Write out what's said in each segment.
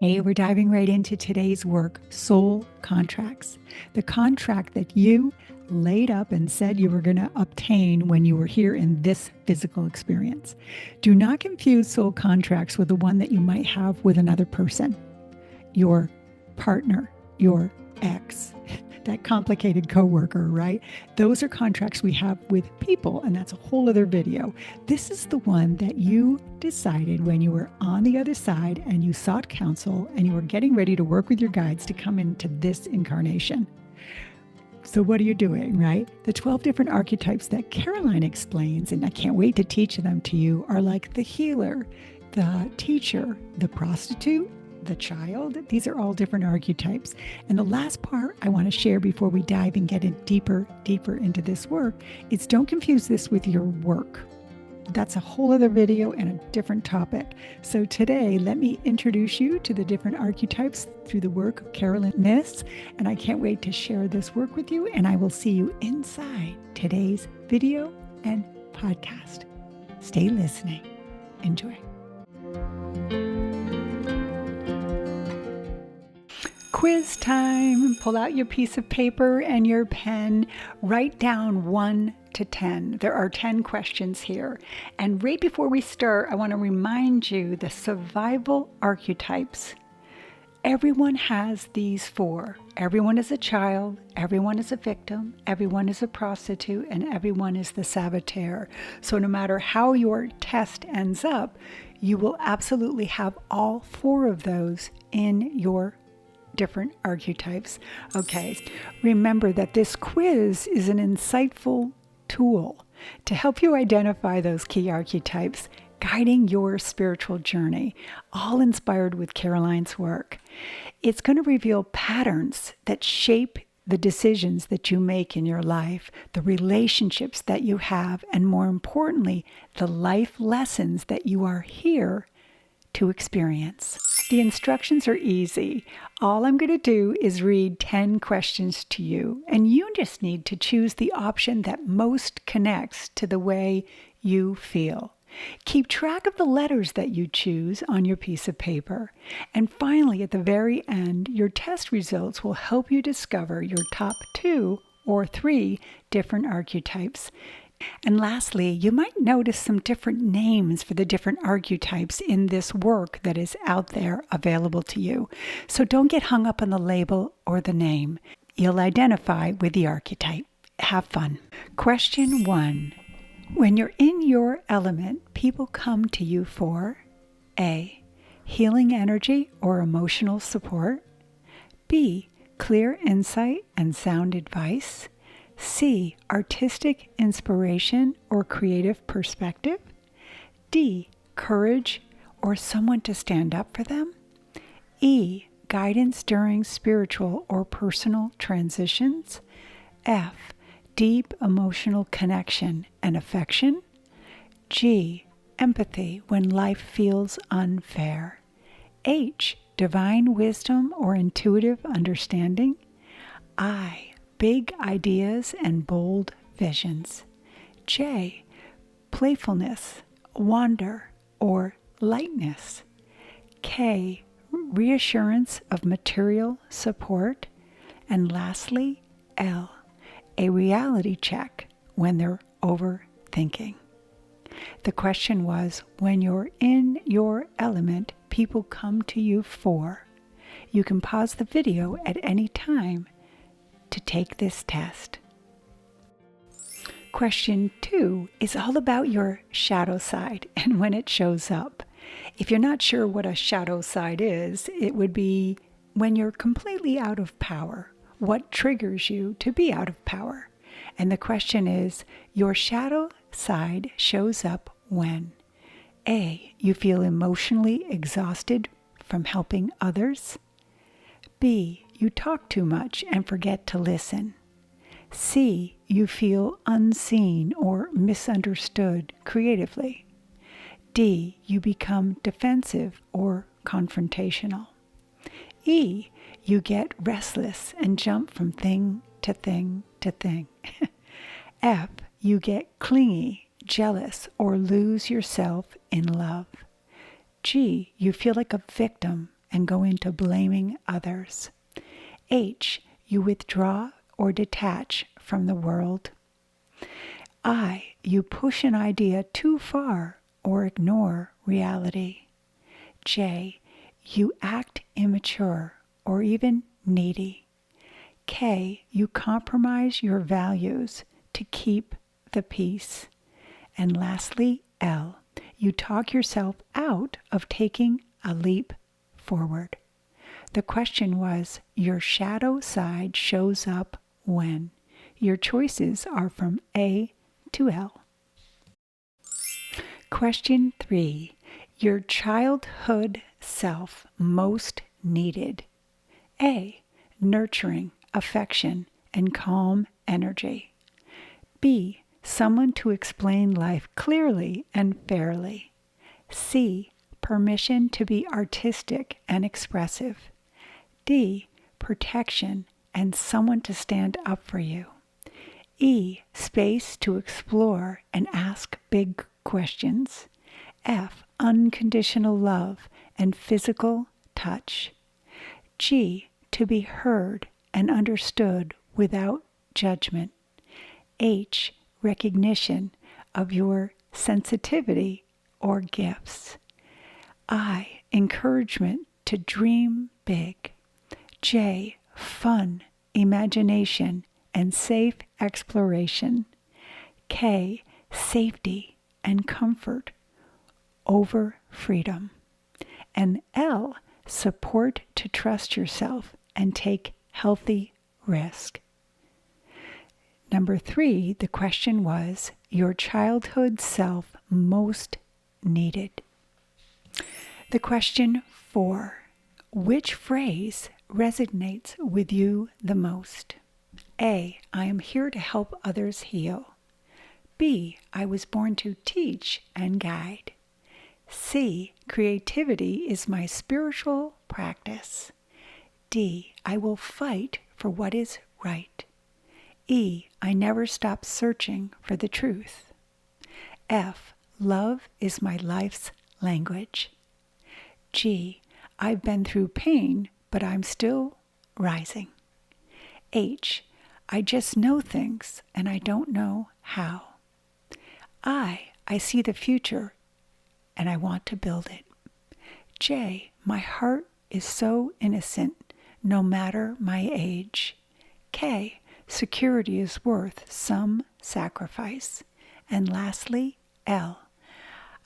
Hey, we're diving right into today's work, soul contracts. The contract that you laid up and said you were going to obtain when you were here in this physical experience. Do not confuse soul contracts with the one that you might have with another person, your partner, your ex, that complicated coworker, right? Those are contracts we have with people, and that's a whole other video. This is the one that you decided when you were on the other side and you sought counsel and you were getting ready to work with your guides to come into this incarnation. So what are you doing, right? The 12 different archetypes that Caroline explains, and I can't wait to teach them to you, are like the healer, the teacher, the prostitute, the child. These are all different archetypes. And the last part I want to share before we dive and get in deeper into this work is don't confuse this with your work. That's a whole other video and a different topic. So today, let me introduce you to the different archetypes through the work of Caroline Myss. And I can't wait to share this work with you. And I will see you inside today's video and podcast. Stay listening. Enjoy. Quiz time. Pull out your piece of paper and your pen. Write down 1 to 10. There are 10 questions here. And right before we start, I want to remind you the survival archetypes. Everyone has these 4. Everyone is a child, everyone is a victim, everyone is a prostitute, and everyone is the saboteur. So no matter how your test ends up, you will absolutely have all 4 of those in your different archetypes. Okay, remember that this quiz is an insightful tool to help you identify those key archetypes, guiding your spiritual journey, all inspired with Caroline's work. It's going to reveal patterns that shape the decisions that you make in your life, the relationships that you have, and more importantly, the life lessons that you are here to experience. The instructions are easy. All I'm going to do is read 10 questions to you, and you just need to choose the option that most connects to the way you feel. Keep track of the letters that you choose on your piece of paper. And finally, at the very end, your test results will help you discover your top 2 or 3 different archetypes. And lastly, you might notice some different names for the different archetypes in this work that is out there available to you. So don't get hung up on the label or the name. You'll identify with the archetype. Have fun. Question 1. When you're in your element, people come to you for A. Healing energy or emotional support. B. Clear insight and sound advice. C. Artistic inspiration or creative perspective. D. Courage or someone to stand up for them. E. Guidance during spiritual or personal transitions. F. Deep emotional connection and affection. G. Empathy when life feels unfair. H. Divine wisdom or intuitive understanding. I. Big ideas and bold visions. J. Playfulness, wonder, or lightness. K. Reassurance of material support. And lastly, L. A reality check when they're overthinking. The question was, when you're in your element, people come to you for. You can pause the video at any time to take this test. Question 2 is all about your shadow side and when it shows up. If you're not sure what a shadow side is, it would be when you're completely out of power. What triggers you to be out of power? And the question is, your shadow side shows up when A. You feel emotionally exhausted from helping others. B. You talk too much and forget to listen. C. You feel unseen or misunderstood creatively. D. You become defensive or confrontational. E. You get restless and jump from thing to thing to thing. F. You get clingy, jealous, or lose yourself in love. G. You feel like a victim and go into blaming others. H, you withdraw or detach from the world. I, you push an idea too far or ignore reality. J, you act immature or even needy. K, you compromise your values to keep the peace. And lastly, L, you talk yourself out of taking a leap forward. The question was, your shadow side shows up when? Your choices are from A to L. Question 3. Your childhood self most needed. A, nurturing, affection, and calm energy. B, someone to explain life clearly and fairly. C, permission to be artistic and expressive. D, protection and someone to stand up for you. E, space to explore and ask big questions. F, unconditional love and physical touch. G, to be heard and understood without judgment. H, recognition of your sensitivity or gifts. I, encouragement to dream big. J, fun, imagination, and safe exploration. K, safety and comfort over freedom. And L, support to trust yourself and take healthy risk. Number 3, the question was, your childhood self most needed. The question 4, which phrase resonates with you the most? A, I am here to help others heal. B, I was born to teach and guide. C, creativity is my spiritual practice. D, I will fight for what is right. E, I never stop searching for the truth. F, love is my life's language. G, I've been through pain, but I'm still rising. H, I just know things and I don't know how. I see the future and I want to build it. J, my heart is so innocent no matter my age. K, security is worth some sacrifice. And lastly, L,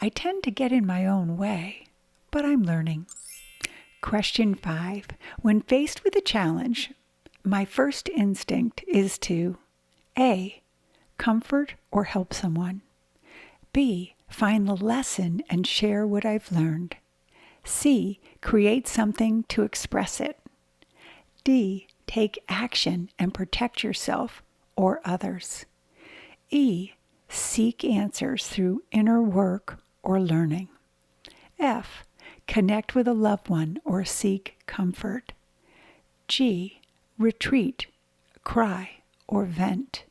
I tend to get in my own way, but I'm learning. Question 5. When faced with a challenge, my first instinct is to A, comfort or help someone. B, find the lesson and share what I've learned. C, create something to express it. D, take action and protect yourself or others. E, seek answers through inner work or learning. F, connect with a loved one or seek comfort. G, retreat, cry, or vent.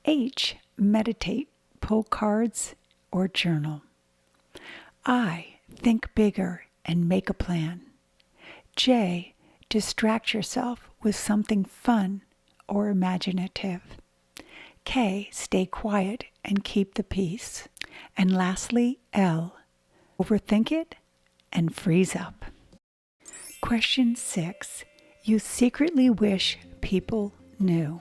H, meditate, pull cards, or journal. I, think bigger and make a plan. J, distract yourself with something fun or imaginative. K, stay quiet and keep the peace. And lastly, L, overthink it and freeze up. Question 6. You secretly wish people knew.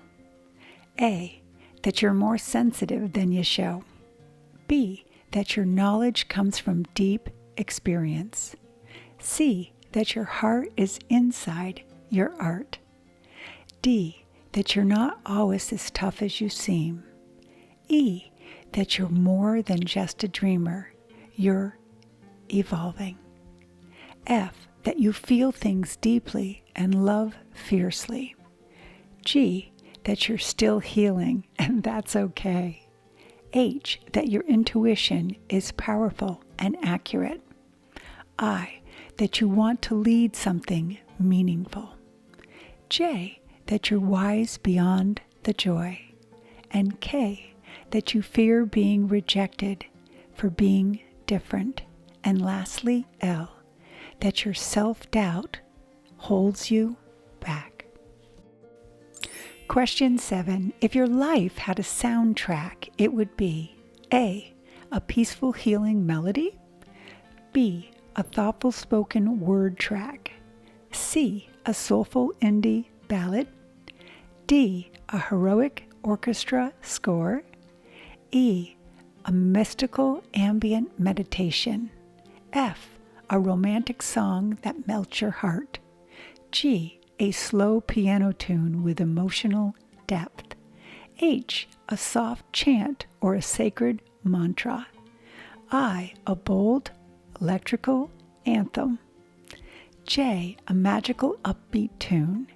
A, that you're more sensitive than you show. B, that your knowledge comes from deep experience. C, that your heart is inside your art. D, that you're not always as tough as you seem. E, that you're more than just a dreamer. You're evolving. F, that you feel things deeply and love fiercely. G, that you're still healing and that's okay. H, that your intuition is powerful and accurate. I, that you want to lead something meaningful. J, that you're wise beyond the joy. And K, that you fear being rejected for being different. And lastly, L, that your self-doubt holds you back. Question 7. If your life had a soundtrack, it would be A, a peaceful healing melody, B, a thoughtful spoken word track, C, a soulful indie ballad, D, a heroic orchestra score, E, a mystical ambient meditation, F, a romantic song that melts your heart, G, a slow piano tune with emotional depth, H, a soft chant or a sacred mantra, I, a bold electrical anthem, J, a magical upbeat tune,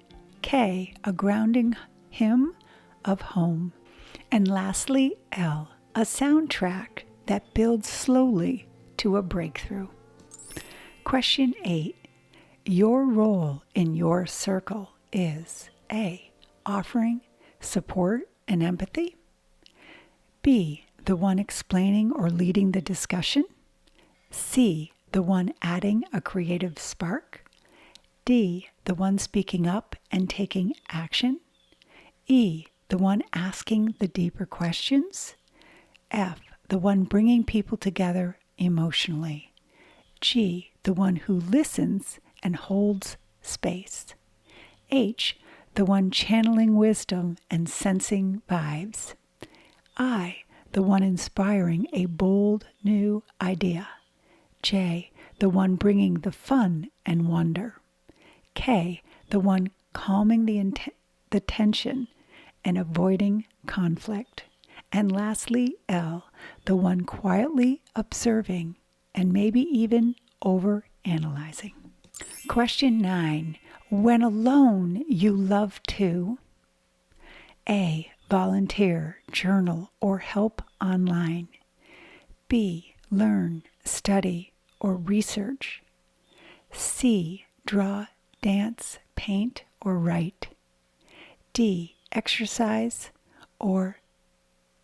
K, a grounding hymn of home, and lastly, L, a soundtrack that builds slowly to a breakthrough. Question 8. Your role in your circle is A, offering support and empathy, B, the one explaining or leading the discussion, C, the one adding a creative spark, D, the one speaking up and taking action, E, the one asking the deeper questions, F, the one bringing people together emotionally, G, the one who listens and holds space, H, the one channeling wisdom and sensing vibes, I, the one inspiring a bold new idea, J, the one bringing the fun and wonder, K, the one calming the tension and avoiding conflict, and lastly, L, the one quietly observing and maybe even over-analyzing. Question 9. When alone, you love to A, volunteer, journal, or help online, B, learn, study, or research, C, draw, dance, paint, or write, D, exercise, or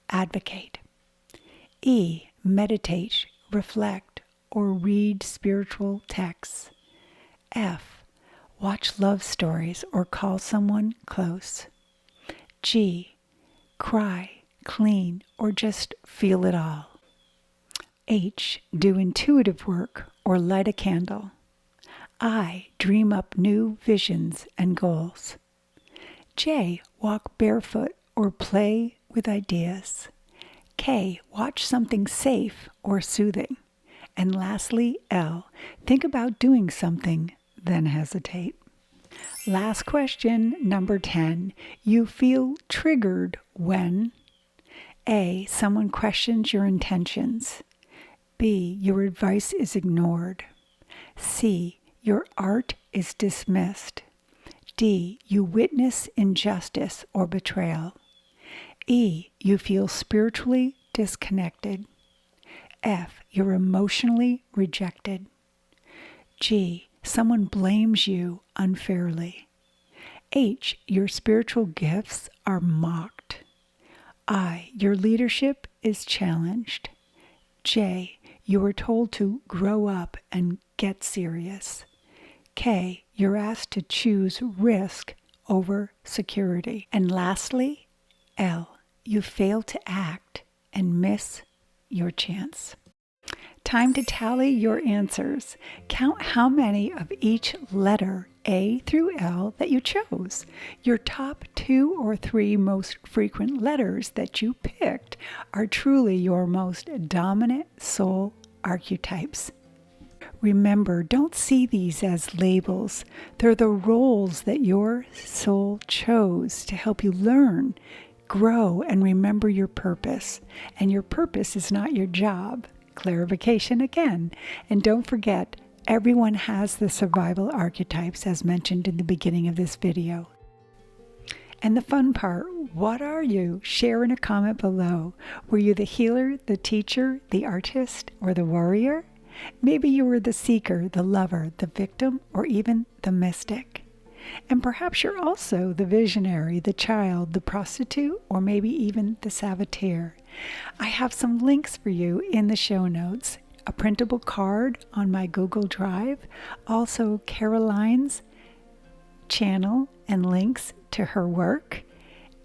advocate, E, meditate, reflect, or read spiritual texts, F, watch love stories or call someone close, G, cry, clean, or just feel it all, H, do intuitive work or light a candle, I, dream up new visions and goals, J, walk barefoot or play with ideas, K, watch something safe or soothing, and lastly, L, think about doing something, then hesitate. Last question, number 10. You feel triggered when A, someone questions your intentions, B, your advice is ignored, C, your art is dismissed, D, you witness injustice or betrayal, E, you feel spiritually disconnected, F, you're emotionally rejected, G, someone blames you unfairly, H, your spiritual gifts are mocked, I, your leadership is challenged, J, you are told to grow up and get serious, K, you're asked to choose risk over security, and lastly, L, you fail to act and miss your chance. Time to tally your answers. Count how many of each letter A through L that you chose. Your top 2 or 3 most frequent letters that you picked are truly your most dominant soul archetypes. Remember, don't see these as labels. They're the roles that your soul chose to help you learn, grow, and remember your purpose. And your purpose is not your job. Clarification again. And don't forget, everyone has the survival archetypes as mentioned in the beginning of this video. And the fun part, what are you? Share in a comment below. Were you the healer, the teacher, the artist, or the warrior? Maybe you were the seeker, the lover, the victim, or even the mystic. And perhaps you're also the visionary, the child, the prostitute, or maybe even the saboteur. I have some links for you in the show notes a printable card on my Google Drive, also Caroline's channel and links to her work,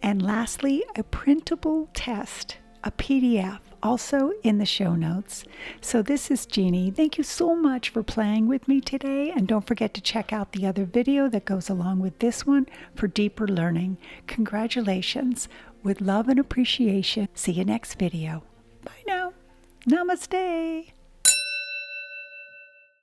and lastly, a printable test, a PDF, also in the show notes. So this is Jeannie. Thank you so much for playing with me today, and don't forget to check out the other video that goes along with this one for deeper learning. Congratulations. With love and appreciation. See you next video. Bye now. Namaste.